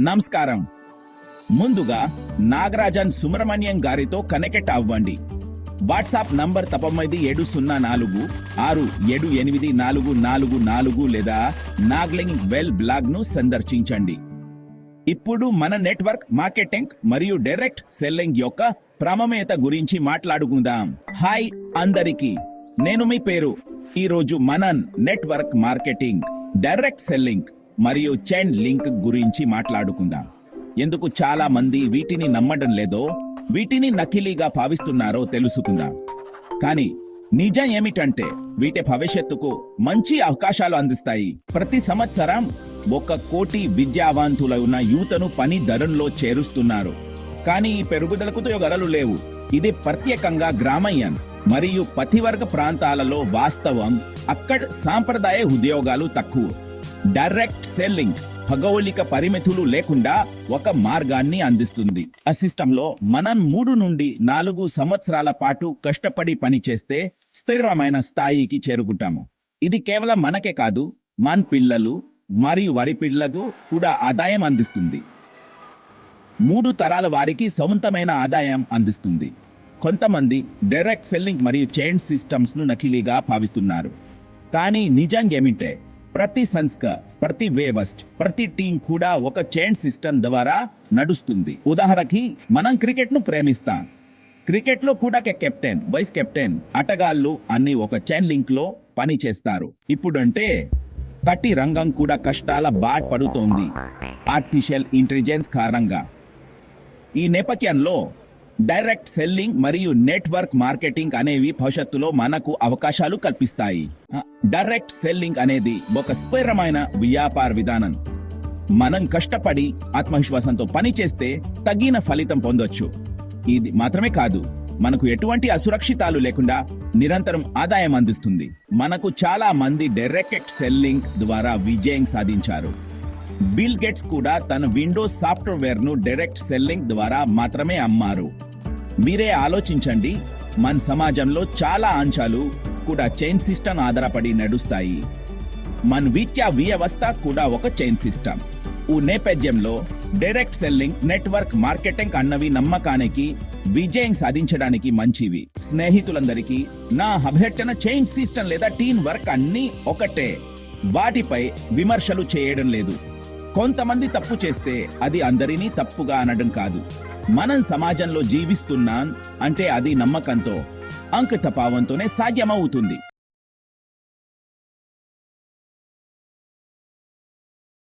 నమస్కారం. ముందుగా నాగరాజన్ సుబ్రహ్మణ్యం గారితో కనెక్ట్ అవ్వండి. వాట్సాప్ నంబర్ 9704678444 లేదా నాగ్లింగ్ వెల్ బ్లాగ్ ను సందర్శించండి. ఇప్పుడు మన నెట్వర్క్ మార్కెటింగ్ మరియు డైరెక్ట్ సెల్లింగ్ యొక్క ప్రాముఖ్యత గురించి మాట్లాడుకుందాం. హాయ్ అందరికీ, నేను మీ పేరు. ఈ రోజు మన నెట్వర్క్ మార్కెటింగ్, డైరెక్ట్ సెల్లింగ్ మరియు చైన్ లింక్ గురించి మాట్లాడుకుందాం. ఎందుకు చాలా మంది వీటిని నమ్మడం లేదో, వీటిని నకిలీగా భావిస్తున్నారో తెలుసుకుందాం. కానీ నిజం ఏమిటంటే వీటి భవిష్యత్తుకు మంచి అవకాశాలు అందిస్తాయి. ప్రతి సంవత్సరం 1 కోటి విద్యావంతులైన యువతను పని ధరంలో చేరుస్తున్నారు. కానీ ఈ పెరుగుదలకు గరలు లేవు. ఇది ప్రత్యేకంగా గ్రామీణ మరియు పతివర్గ ప్రాంతాలలో వాస్తవం. అక్కడ సాంప్రదాయ ఉద్యోగాలు తక్కువ. డైరెక్ట్ సెల్లింగ్ భౌగోళిక పరిమితులు లేకుండా ఒక మార్గాన్ని అందిస్తుంది. ఆ సిస్టంలో మనం 3 నుండి 4 సంవత్సరాల పాటు కష్టపడి పనిచేస్తే స్థిరమైన స్థాయికి చేరుకుంటాము. ఇది కేవలం మనకే కాదు, మన పిల్లలు మరియు వారి పిల్లలకు కూడా ఆదాయం అందిస్తుంది. 3 తరాల వారికి సొంతమైన ఆదాయం అందిస్తుంది. కొంతమంది డైరెక్ట్ సెల్లింగ్ మరియు చైన్ సిస్టమ్స్ ను నకిలీగా భావిస్తున్నారు. కానీ నిజం ఏమిటంటే ప్రతి సంస్థ, ప్రతి వ్యవస్థ, ప్రతి టీం కూడా ఒక చైన్ సిస్టమ్ ద్వారా నడుస్తుంది. ఉదాహరణకి మనం క్రికెట్ ను ప్రేమిస్తాం. క్రికెట్ లో కూడా కెప్టెన్, వైస్ కెప్టెన్, ఆటగాళ్లు అన్ని ఒక చైన్ లింక్ లో పని చేస్తారు. ఇప్పుడంటే కట్టి రంగం కూడా కష్టాల బాట పడుతోంది ఆర్టిఫిషియల్ ఇంటెలిజెన్స్ కారణంగా. ఈ నేపథ్యంలో డైరెక్ట్ సెల్లింగ్ మరియు నెట్వర్క్ మార్కెటింగ్ అనేవి భవిష్యత్తులో మనకు అవకాశాలు కల్పిస్తాయి. డైరెక్ట్ సెల్లింగ్ అనేది ఒక స్థిరమైన వ్యాపార విధానం. మనం కష్టపడి ఆత్మవిశ్వాసంతో పని చేస్తే తగిన ఫలితం పొందొచ్చు. ఇది మాత్రమే కాదు, మనకు ఎటువంటి అసురక్షితాలు లేకుండా నిరంతరం ఆదాయం అందిస్తుంది. మనకు చాలా మంది డైరెక్ట్ సెల్లింగ్ ద్వారా విజయం సాధించారు. బిల్ గేట్స్ కూడా తన విండోస్ సాఫ్ట్వేర్ ను డైరెక్ట్ సెల్లింగ్ ద్వారా మాత్రమే అమ్మారు. మీరే ఆలోచించండి, మన సమాజంలో చాలా అంశాలు కూడా చైన్ సిస్టమ్ ఆధారపడి నడుస్తాయి. మన విద్యా వ్యవస్థ కూడా ఒక చైన్ సిస్టమ్. ఈ నేపథ్యంలో డైరెక్ట్ సెల్లింగ్, నెట్వర్క్ మార్కెటింగ్ అన్నవి నమ్మకానికి, విజయం సాధించడానికి మంచివి. స్నేహితులందరికీ నా అభ్యర్థన చైన్ సిస్టమ్ లేదా టీమ్ వర్క్ అన్ని ఒకటే. వాటిపై విమర్శలు చేయడం లేదు. కొంతమంది తప్పు చేస్తే అది అందరినీ తప్పుగా అనడం కాదు. మనం సమాజంలో జీవిస్తున్నాం అంటే అది నమ్మకంతో, అంకితభావంతోనే సాధ్యమవుతుంది.